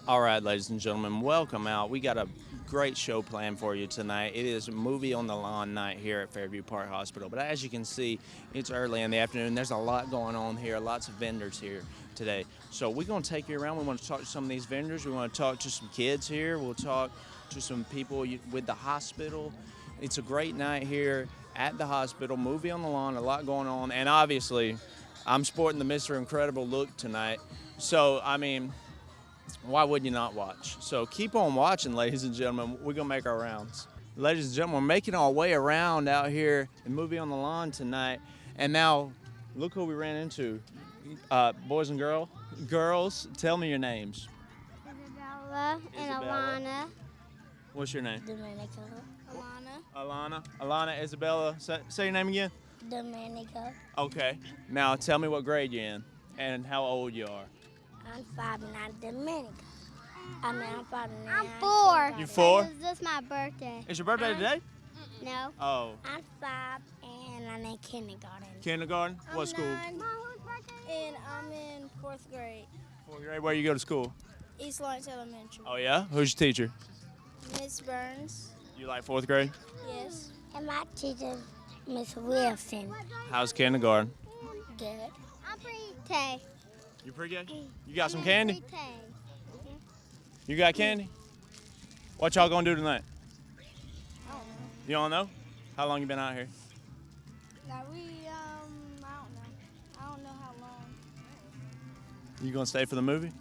All right, ladies and gentlemen, welcome out. We got a great show planned for you tonight. It is Movie on the Lawn night here at Fairview Park Hospital. But as you can see, it's early in the afternoon. There's a lot going on here, lots of vendors here today. So we're going to take you around. We want to talk to some of these vendors. We want to talk to some kids here. We'll talk to some people with the hospital. It's a great night here at the hospital. Movie on the Lawn, a lot going on. And obviously, I'm sporting the Mr. Incredible look tonight. So, I mean, why would you not watch? So keep on watching, ladies and gentlemen. We're going to make our rounds. Ladies and gentlemen, we're making our way around out here in Movie on the Lawn tonight. And now, look who we ran into. Boys and girls, tell me your names. Isabella and Alana. What's your name? Dominica. Alana, Isabella. Say your name again. Dominica. Okay. Now tell me what grade you're in and how old you are. I'm 5 and I'm Dominica. I'm 5 and I'm 4. You 4? This is my birthday. Is your birthday today? No. Oh. I'm 5 and I'm in kindergarten. Kindergarten? What school? 9, and I'm in 4th grade. 4th grade. Where you go to school? East Lawrence Elementary. Oh yeah? Who's your teacher? Miss Burns. You like 4th grade? Yes. And my teacher, Miss Wilson. How's kindergarten? Good. I'm pre-K. You pre-K? You got some candy? Pre-K. You got candy? What y'all gonna do tonight? I don't know. You don't know? How long you been out here? Now I don't know. I don't know how long. You gonna stay for the movie?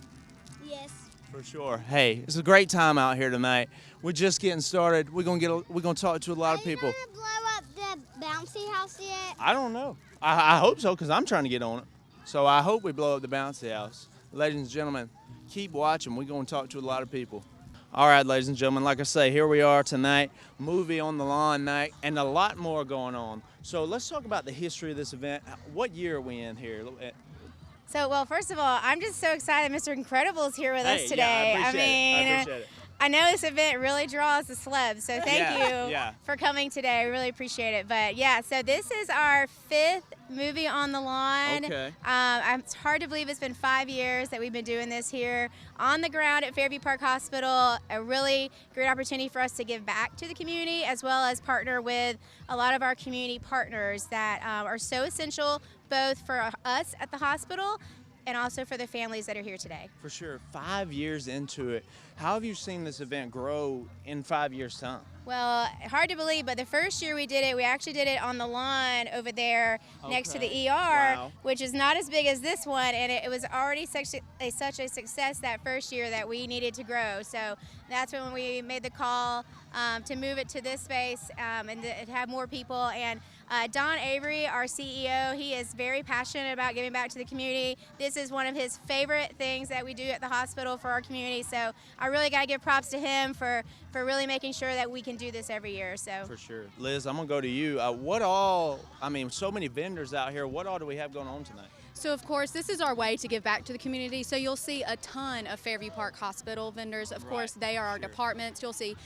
Yes. For sure. Hey, it's a great time out here tonight. We're just getting started. We're gonna talk to a lot of people. Are you gonna blow up the bouncy house yet? I don't know. I hope so, because I'm trying to get on it. So I hope we blow up the bouncy house. Ladies and gentlemen, keep watching. We're going to talk to a lot of people. All right, ladies and gentlemen, like I say, here we are tonight, Movie on the Lawn night, and a lot more going on. So let's talk about the history of this event. What year are we in here? So, well, first of all, I'm just so excited Mr. Incredible is here with us today. Yeah, I appreciate it. I know this event really draws the celebs, so thank you Yeah. for coming today. I really appreciate it. But yeah, so this is our 5th Movie on the Lawn. Okay. It's hard to believe it's been 5 years that we've been doing this here on the ground at Fairview Park Hospital. A really great opportunity for us to give back to the community, as well as partner with a lot of our community partners that are so essential both for us at the hospital and also for the families that are here today. For sure. 5 years into it, how have you seen this event grow in 5 years' time? Well, hard to believe, but the first year we did it, we actually did it on the lawn over there next to the ER, which is not as big as this one, and it was already such a success that first year that we needed to grow. So that's when we made the call to move it to this space and to have more people. And Don Avery, our CEO, he is very passionate about giving back to the community. This is one of his favorite things that we do at the hospital for our community. So I really got to give props to him for really making sure that we can do this every year. So For sure. Liz, I'm going to go to you. So many vendors out here. What all do we have going on tonight? So of course, this is our way to give back to the community. So you'll see a ton of Fairview Park Hospital vendors. Of course, they are our departments. You'll see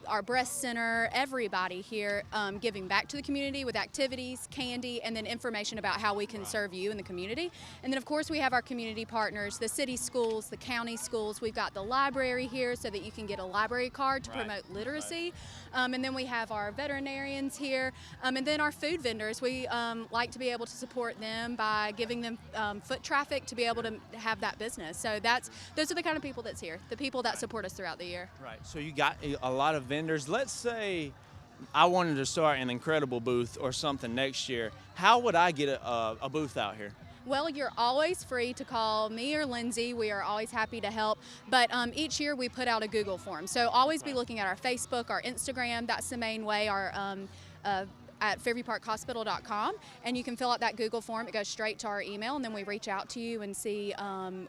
our breast center, everybody here giving back to the community with activities, candy, and then information about how we can serve you in the community. And then of course we have our community partners, the city schools, the county schools. We've got the library here so that you can get a library card to promote literacy. And then we have our veterinarians here. And then our food vendors, we like to be able to support them by giving them foot traffic to be able to have that business. So those are the kind of people that's here, the people that support us throughout the year. Right. So you got a lot of vendors. Let's say I wanted to start an Incredible booth or something next year. How would I get a booth out here? Well, you're always free to call me or Lindsay. We are always happy to help. But each year we put out a Google form. So always be looking at our Facebook, our Instagram. That's the main way. At fairviewparkhospital.com, and you can fill out that Google form. It goes straight to our email, and then we reach out to you and see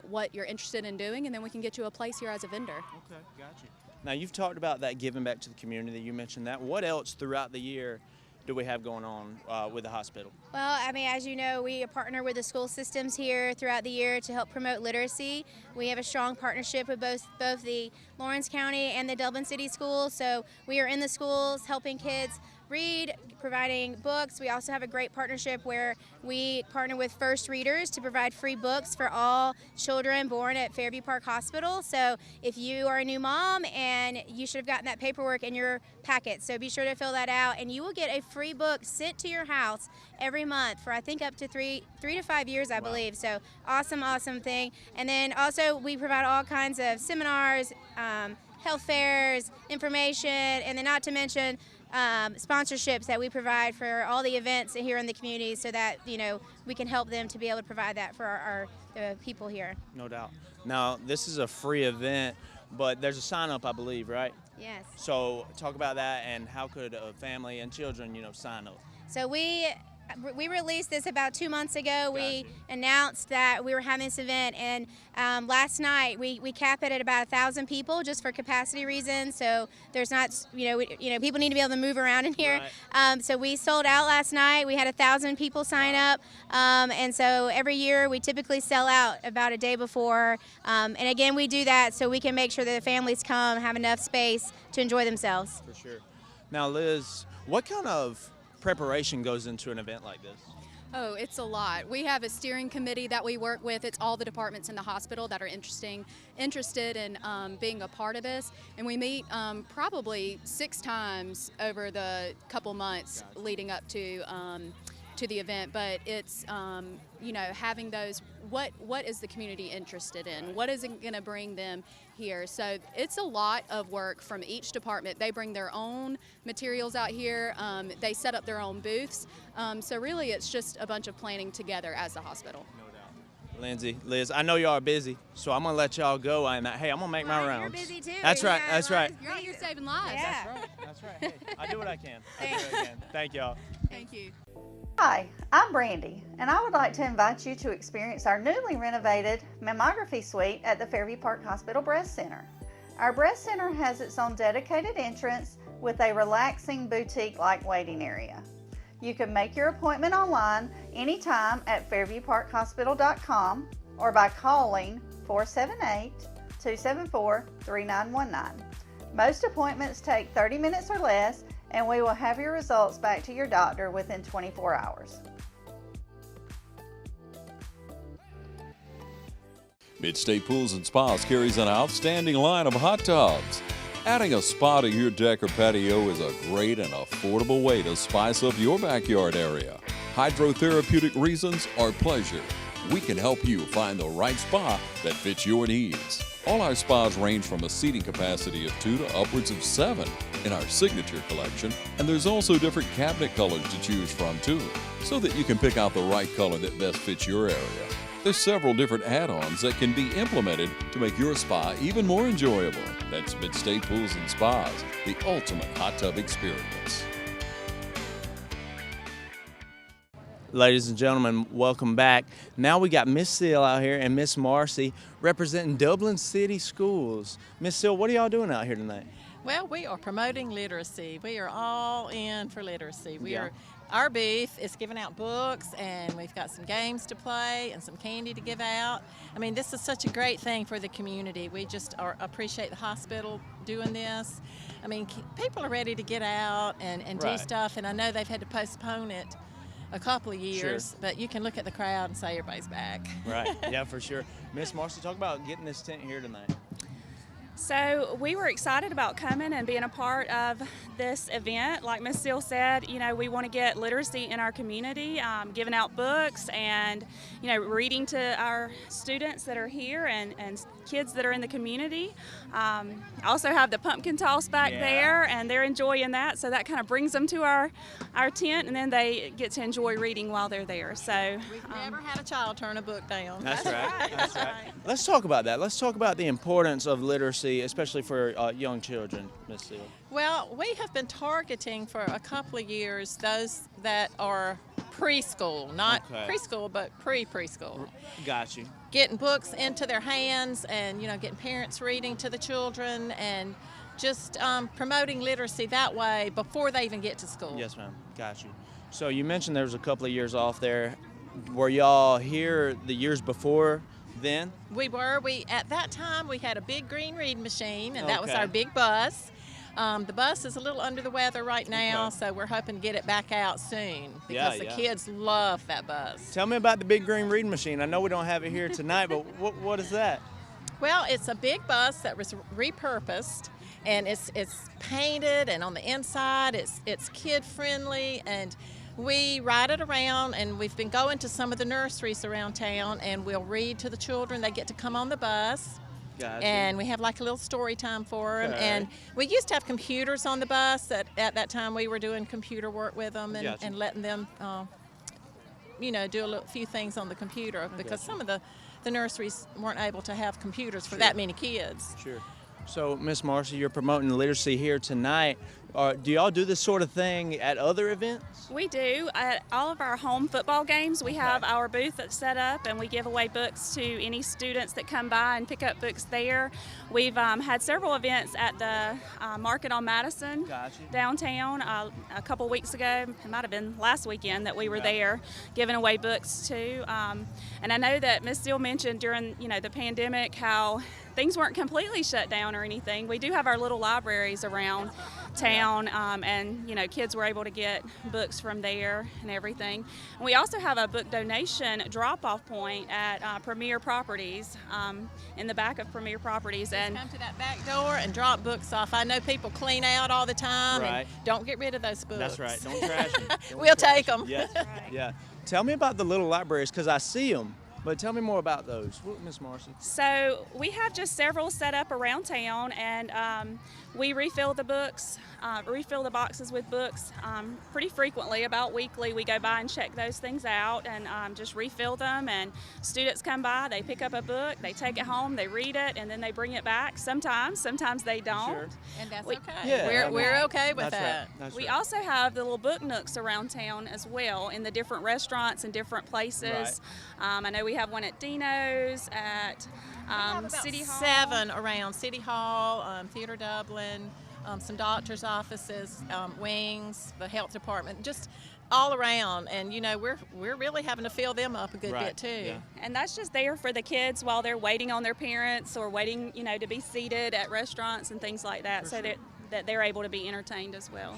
what you're interested in doing, and then we can get you a place here as a vendor. Okay, got you. Now, you've talked about that giving back to the community. You mentioned that. What else throughout the year do we have going on with the hospital? Well, I mean, as you know, we partner with the school systems here throughout the year to help promote literacy. We have a strong partnership with both the Lawrence County and the Dublin City schools. So we are in the schools helping kids read, providing books. We also have a great partnership where we partner with First Readers to provide free books for all children born at Fairview Park Hospital. So if you are a new mom, and you should have gotten that paperwork in your packet, so be sure to fill that out, and you will get a free book sent to your house every month for I think up to three to 5 years, I believe. So awesome thing. And then also we provide all kinds of seminars, health fairs, information, and then not to mention sponsorships that we provide for all the events here in the community, so that we can help them to be able to provide that for our people here. No doubt. Now, this is a free event, but there's a sign up, I believe, right? Yes. So talk about that, and how could a family and children sign up? So we released this about 2 months ago. We Gotcha. announced that we were having this event, and last night we cap it at about 1,000 people just for capacity reasons. So there's not, people need to be able to move around in here. Right. So we sold out last night. We had 1,000 people sign up, and so every year we typically sell out about a day before. And again, we do that so we can make sure that the families come, have enough space to enjoy themselves. For sure. Now, Liz, what kind of preparation goes into an event like this? Oh, it's a lot. We have a steering committee that we work with. It's all the departments in the hospital that are interested in being a part of this. And we meet probably 6 times over the couple months leading up to the event. But it's, having those, what is the community interested in? What is it going to bring them here? So it's a lot of work from each department. They bring their own materials out here. They set up their own booths. So really it's just a bunch of planning together as a hospital. No doubt. Lindsay, Liz, I know y'all are busy, so I'm going to let y'all go. Hey, I'm going to make my rounds. You're busy too. That's right. Yeah, That's right. You're out here saving lives. Yeah. That's right. Hey, I do what I can. Thank y'all. Thank you. Hi, I'm Brandy, and I would like to invite you to experience our newly renovated mammography suite at the Fairview Park Hospital Breast Center. Our breast center has its own dedicated entrance with a relaxing boutique-like waiting area. You can make your appointment online anytime at fairviewparkhospital.com or by calling 478-274-3919. Most appointments take 30 minutes or less, and we will have your results back to your doctor within 24 hours. Mid-State Pools and Spas carries an outstanding line of hot tubs. Adding a spa to your deck or patio is a great and affordable way to spice up your backyard area. Hydrotherapeutic reasons or pleasure, we can help you find the right spa that fits your needs. All our spas range from a seating capacity of 2 to upwards of 7 in our signature collection, and there's also different cabinet colors to choose from too, so that you can pick out the right color that best fits your area. There's several different add-ons that can be implemented to make your spa even more enjoyable. That's Mid-State Pools and Spas, the ultimate hot tub experience. Ladies and gentlemen, welcome back. Now we got Miss Seal out here and Miss Marcy representing Dublin City Schools. Miss Seal, what are y'all doing out here tonight? Well, we are promoting literacy. We are all in for literacy. Yeah. Our booth is giving out books, and we've got some games to play and some candy to give out. I mean, this is such a great thing for the community. We just appreciate the hospital doing this. I mean, people are ready to get out and do Right. stuff, and I know they've had to postpone it a couple of years, Sure. but you can look at the crowd and say everybody's back. Right, yeah, for sure. Miss Marcy, talk about getting this tent here tonight. So we were excited about coming and being a part of this event. Like Ms. Seal said, we want to get literacy in our community, giving out books and, reading to our students that are here and kids that are in the community. I also have the pumpkin toss back there, and they're enjoying that. So that kind of brings them to our tent, and then they get to enjoy reading while they're there. So We've never had a child turn a book down. That's right. That's right. Let's talk about that. Let's talk about the importance of literacy, especially for young children, Miss Seal. Well, we have been targeting for a couple of years those that are preschool, not Okay. preschool, but pre-preschool. Got you. Getting books into their hands and, getting parents reading to the children and just promoting literacy that way before they even get to school. Yes, ma'am. Got you. So you mentioned there was a couple of years off there. Were y'all here the years before then? We were. At that time we had a big green read machine, and that was Okay. our big bus. The bus is a little under the weather right now, Okay. so we're hoping to get it back out soon Yeah, because the yeah. kids love that bus. Tell me about the big green reading machine. I know we don't have it here tonight, but what is that? Well, it's a big bus that was repurposed, and it's painted, and on the inside it's kid friendly, and we ride it around, and we've been going to some of the nurseries around town, and we'll read to the children. They get to come on the bus. Gotcha. And we have like a little story time for them. Okay. And we used to have computers on the bus. At that time, we were doing computer work with them and, Gotcha. and letting them, do a few things on the computer because Gotcha. some of the nurseries weren't able to have computers for that many kids. Sure. So, Miss Marcy, you're promoting literacy here tonight. Do y'all do this sort of thing at other events? We do. At all of our home football games, we have our booth that's set up, and we give away books to any students that come by and pick up books there. We've had several events at the Market on Madison Gotcha. downtown a couple weeks ago. It might have been last weekend that we were there giving away books too. And I know that Ms. Steele mentioned during the pandemic how things weren't completely shut down or anything. We do have our little libraries around town, and kids were able to get books from there and everything. And we also have a book donation drop-off point at Premier Properties, in the back of Premier Properties. And Come to that back door and drop books off. I know people clean out all the time, Right. and don't get rid of those books. That's right. Don't trash them. We'll take them. Yeah. Yeah. Tell me about the little libraries because I see them, but tell me more about those, Miss Marcy. So we have just several set up around town, and we refill the books, refill the boxes with books pretty frequently. About weekly, we go by and check those things out and just refill them. And students come by, they pick up a book, they take it home, they read it, and then they bring it back. Sometimes they don't. Sure. And that's We- okay. Yeah, We're okay with That's that. right. That's We right. also have the little book nooks around town as well in the different restaurants and different places. I know we have one at Dino's, at We have about City Hall. 7 around City Hall, Theater Dublin, some doctors' offices, Wings, the health department, just all around. And we're really having to fill them up a good Right, bit too. yeah. And that's just there for the kids while they're waiting on their parents or waiting, to be seated at restaurants and things like that, so that they're able to be entertained as well.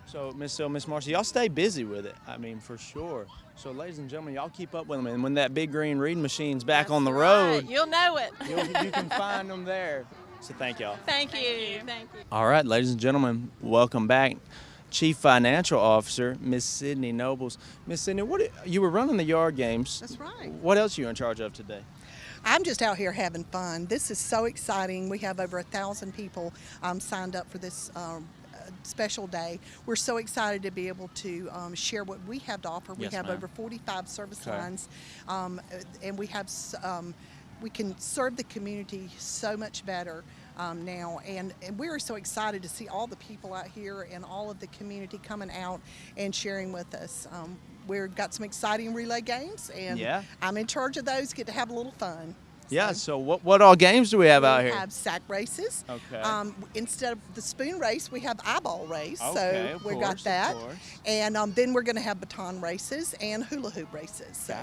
So, Miss Marcy, y'all stay busy with it. I mean, for sure. So, ladies and gentlemen, y'all keep up with them. And when that big green reading machine's back on the road, Right, you'll know it. you can find them there. So, thank y'all. Thank you. Thank you. All right, ladies and gentlemen, welcome back. Chief Financial Officer, Miss Sydney Nobles. Miss Sydney, you were running the yard games. That's right. What else are you in charge of today? I'm just out here having fun. This is so exciting. We have over 1,000 people signed up for this special day. We're so excited to be able to share what we have to offer. Yes, we have ma'am. over 45 service Okay. lines, and we can serve the community so much better now. And we are so excited to see all the people out here and all of the community coming out and sharing with us. We've got some exciting relay games, and Yeah. I'm in charge of those. Get to have a little fun. Yeah, so what all games do we have out We here? have sack races. Okay. Instead of the spoon race, we have eyeball race. Okay, so of we course, got of that. course. And then we're going to have baton races and hula hoop races. So.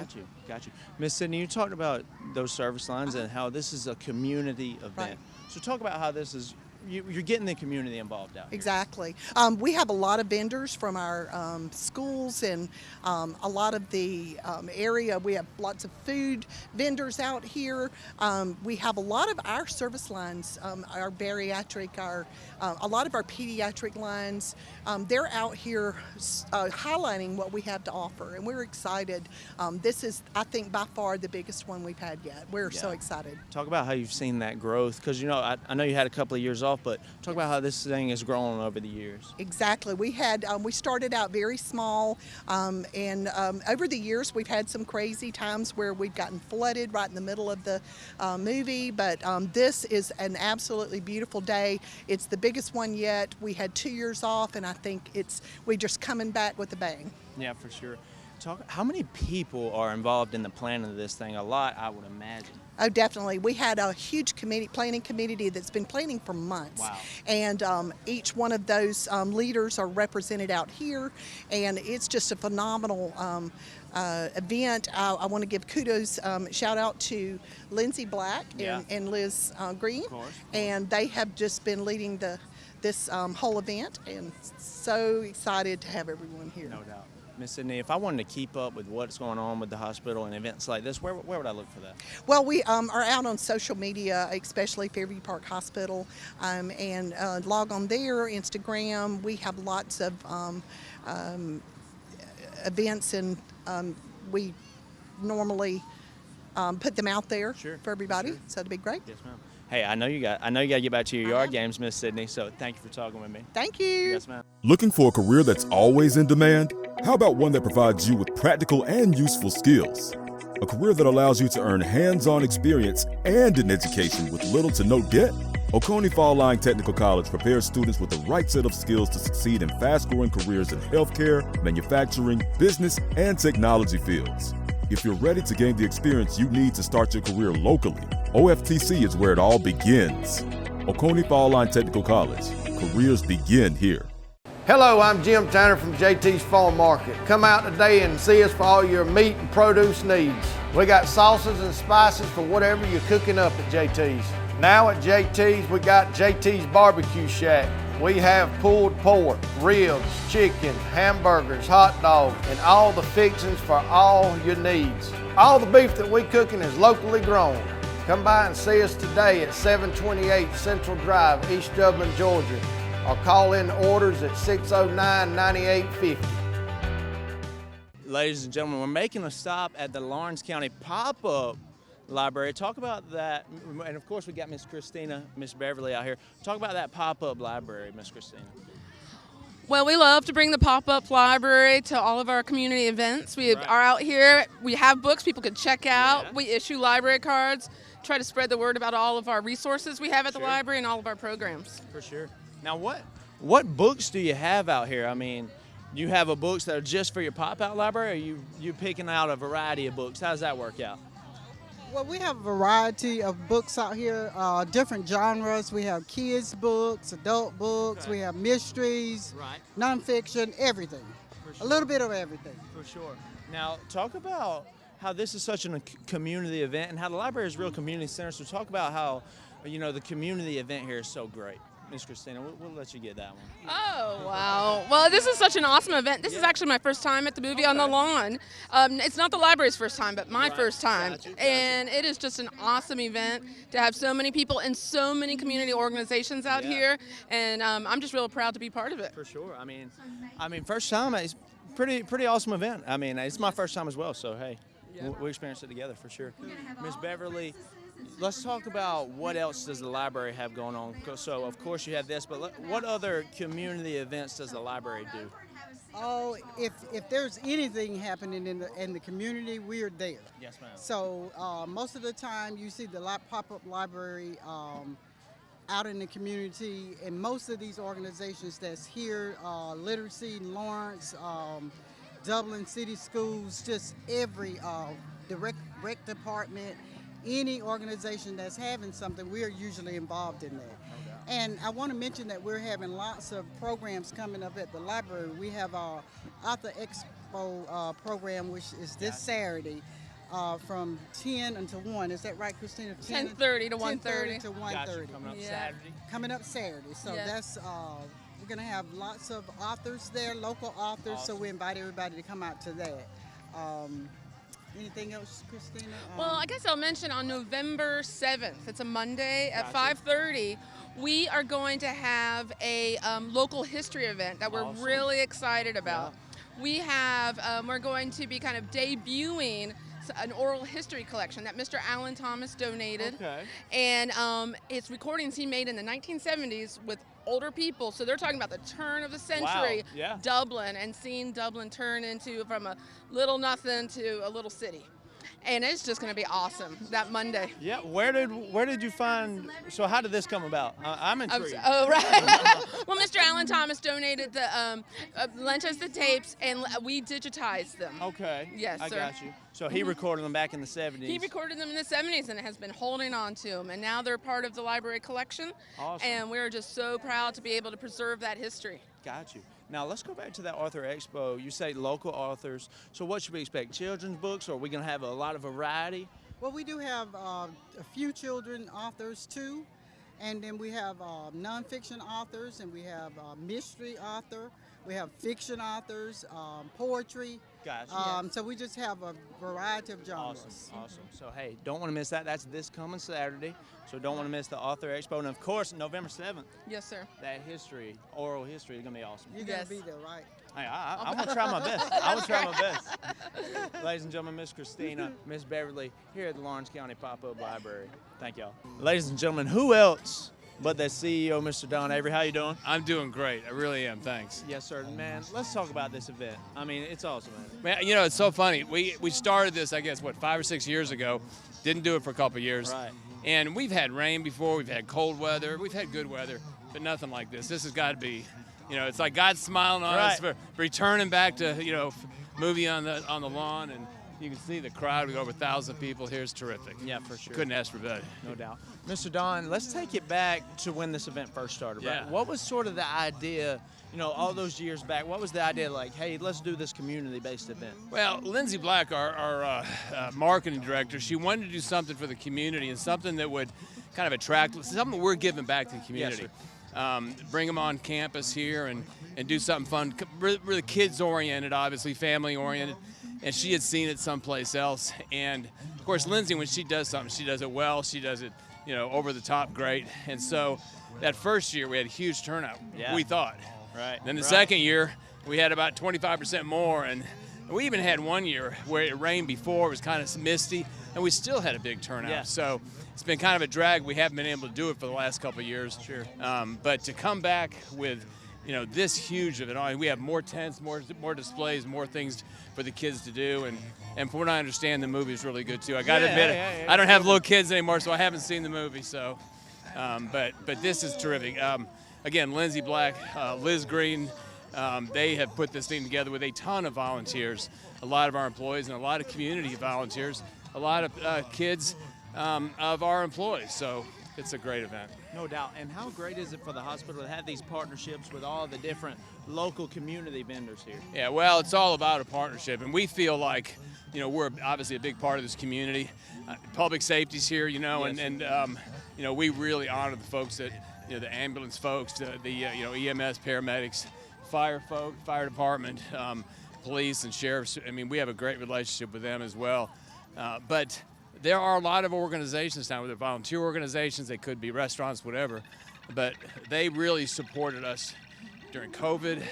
Got you. Miss Sydney, you talked about those service lines and how this is a community event. Right. So talk about how this is, you're getting the community involved out here. Exactly. We have a lot of vendors from our schools and a lot of the area. We have lots of food vendors out here. We have a lot of our service lines, our bariatric, a lot of our pediatric lines. They're out here highlighting what we have to offer, and we're excited. This is, I think, by far the biggest one we've had yet. We're so Yeah. excited. Talk about how you've seen that growth, because I know you had a couple of years off, but talk about how this thing has grown over the years. Exactly. We started out very small, and over the years we've had some crazy times where we've gotten flooded right in the middle of the movie, but this is an absolutely beautiful day. It's the biggest one yet. We had 2 years off, and I think we're just coming back with a bang. Yeah, for sure. How many people are involved in the planning of this thing? A lot, I would imagine. Oh, definitely. We had a huge planning committee that's been planning for months. Wow. And each one of those leaders are represented out here, and it's just a phenomenal event. I want to give kudos, shout out to Lindsay Black and Liz Green, Of course. and they have just been leading this whole event, and so excited to have everyone here. No doubt. Miss Sydney, if I wanted to keep up with what's going on with the hospital and events like this, where would I look for that? Well, we are out on social media, especially Fairview Park Hospital, and log on there, Instagram. We have lots of events, and we normally put them out there for everybody. Sure. So it'd be great. Yes, ma'am. Hey, I know you got to get back to your yard games, Miss Sydney. So thank you for talking with me. Thank you. Yes, ma'am. Looking for a career that's always in demand? How about one that provides you with practical and useful skills? A career that allows you to earn hands-on experience and an education with little to no debt? Oconee Fall Line Technical College prepares students with the right set of skills to succeed in fast-growing careers in healthcare, manufacturing, business, and technology fields. If you're ready to gain the experience you need to start your career locally, OFTC is where it all begins. Oconee Fall Line Technical College. Careers begin here. Hello, I'm Jim Tanner from JT's Farm Market. Come out today and see us for all your meat and produce needs. We got sauces and spices for whatever you're cooking up at JT's. Now at JT's, we got JT's Barbecue Shack. We have pulled pork, ribs, chicken, hamburgers, hot dogs, and all the fixings for all your needs. All the beef that we cooking is locally grown. Come by and see us today at 728 Central Drive, East Dublin, Georgia, or call in orders at 609-9850. Ladies and gentlemen, we're making a stop at the Lawrence County Pop-Up Library. Talk about that, and of course we got Miss Christina, Miss Beverly out here. Talk about that pop-up library, Miss Christina. Well, we love to bring the pop-up library to all of our community events. We are out here. We have books people can check out. We issue library cards, try to spread the word about all of our resources we have at the library and all of our programs. For sure. Now, what books do you have out here? I mean, you have books that are just for your pop-out library, or you picking out a variety of books? How does that work out? Well, we have a variety of books out here, different genres. We have kids books, adult books, we have mysteries, nonfiction, everything. A little bit of everything. For sure. Now, talk about how this is such a community event and how the library is a real community center. So talk about how, the community event here is so great. Miss Christina, we'll let you get that one. Oh, wow. Well, this is such an awesome event. This is actually my first time at the movie on the lawn. It's not the library's first time, but my first time. Gotcha. And it is just an awesome event to have so many people and so many community organizations out here. And I'm just real proud to be part of it. For sure. I mean, first time, it's pretty awesome event. I mean, it's my first time as well, so hey, we experienced it together for sure. Miss Beverly, let's talk about what else does the library have going on. So, of course, you have this, but what other community events does the library do? Oh, if there's anything happening in the community, we're there. Yes, ma'am. So most of the time, you see the pop-up library out in the community, and most of these organizations that's here, Literacy in Lawrence, Dublin City Schools, just every the rec department, any organization that's having something, we are usually involved in that. And I want to mention that we're having lots of programs coming up at the library. We have our Author Expo program, which is this Saturday from 10 until 1. Is that right, Christina? 10:30 to 1:30. 10:30 to 1:30. Gotcha. Coming up Saturday. Coming up Saturday. So that's we're going to have lots of authors there, local authors. So we invite everybody to come out to that. Anything else, Christina? Well, I guess I'll mention on November 7th, it's a Monday at 5:30, we are going to have a local history event that we're really excited about. We have, we're going to be kind of debuting an oral history collection that Mr. Alan Thomas donated. And it's recordings he made in the 1970s with older people. So they're talking about the turn of the century, Dublin, and seeing Dublin turn into from a little nothing to a little city. and it's just going to be awesome that Monday. Yeah, where did you find? So how did this come about? I'm intrigued. Oh, right. Well, Mr. Alan Thomas donated lent us the tapes, and we digitized them. Okay. Yes, I sir. got you. So he recorded them back in the 70s. He recorded them in the 70s and has been holding on to them, and now they're part of the library collection. Awesome. And we're just so proud to be able to preserve that history. Got you. Now let's go back to that author expo. You say local authors. So what should we expect? Children's books, or are we going to have a lot of variety? Well, we do have a few children authors too, and then we have nonfiction authors, and we have mystery author, we have fiction authors, poetry. Gotcha. So we just have a variety of genres. Awesome. So hey, don't want to miss that. That's this coming Saturday. So don't want to miss the author expo, and of course November 7th. Yes, sir. That oral history is going to be awesome. You're going to be there, right? Hey, I'm going to try my best. I'm going to try my best. Ladies and gentlemen, Miss Christina, Miss Beverly, here at the Lawrence County Pop-Up Library. Thank y'all. Ladies and gentlemen, who else but the CEO, Mr. Don Avery? How you doing? I'm doing great. I really am. Thanks. Yes, sir. Man, let's talk about this event. I mean, it's awesome, man. Man, you know, it's so funny. We started this, I guess, 5 or 6 years ago. Didn't do it for a couple of years. Right. And we've had rain before. We've had cold weather. We've had good weather, but nothing like this. This has got to be, you know, it's like God's smiling on us for returning back to, you know, movie on the lawn, and you can see the crowd. We got over 1,000 people here. It's terrific. Yeah, for sure. Couldn't ask for better. No doubt. Mr. Don, let's take it back to when this event first started, right? Yeah. What was sort of the idea, you know, all those years back? What was the idea like, hey, let's do this community-based event? Well, Lindsay Black, our marketing director, she wanted to do something for the community and something that would kind of attract, something we're giving back to the community. Yes, Bring them on campus here and do something fun, really kids-oriented, obviously, family-oriented. And she had seen it someplace else. And, of course, Lindsay, when she does something, she does it well. She does it, you know, over the top great. And so that first year, we had a huge turnout, we thought. Right. Then the second year, we had about 25% more. And we even had one year where it rained before. It was kind of misty. And we still had a big turnout. Yeah. So it's been kind of a drag. We haven't been able to do it for the last couple of years. Sure. But to come back with, you know, this huge of it all, we have more tents, more displays, more things for the kids to do, and from what I understand, the movie is really good too. I got to admit, I don't have little kids anymore, so I haven't seen the movie. So, but this is terrific. Again, Lindsay Black, Liz Green, they have put this thing together with a ton of volunteers, a lot of our employees, and a lot of community volunteers, a lot of kids of our employees. So it's a great event. No doubt. And how great is it for the hospital to have these partnerships with all the different local community vendors here? Yeah, well, it's all about a partnership, and we feel like, you know, we're obviously a big part of this community. Public safety's here, you know, Yes. and you know, we really honor the folks that, you know, the ambulance folks, the you know, EMS, paramedics, fire department, police and sheriffs. I mean, we have a great relationship with them as well. But there are a lot of organizations now, whether volunteer organizations, they could be restaurants, whatever, but they really supported us during COVID.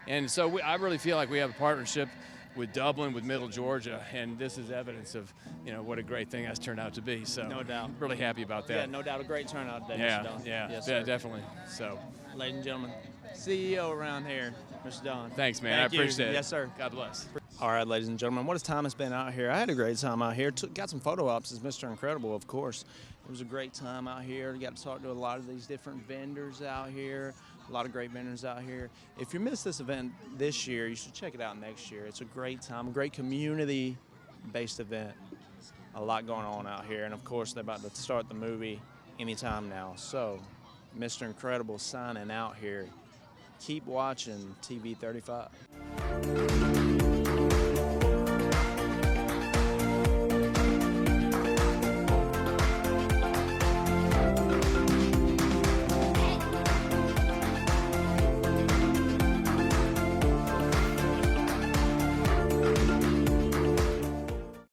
And so I really feel like we have a partnership with Dublin, with Middle Georgia, and this is evidence of, you know, what a great thing that's turned out to be. So no doubt. Really happy about that. Yeah, no doubt. A great turnout today, Yeah, Mr. Don. yeah, Yes, yeah, sir. definitely. So, ladies and gentlemen, CEO around here, Mr. Don. thanks, man. Thank I appreciate you. it. Yes, sir. God bless. All right, ladies and gentlemen, what a time it's been out here. I had a great time out here. Got some photo ops as Mr. Incredible, of course. It was a great time out here. Got to talk to a lot of these different vendors out here. A lot of great vendors out here. If you missed this event this year, you should check it out next year. It's a great time, a great community-based event. A lot going on out here. And, of course, they're about to start the movie anytime now. So, Mr. Incredible signing out here. Keep watching TV 35.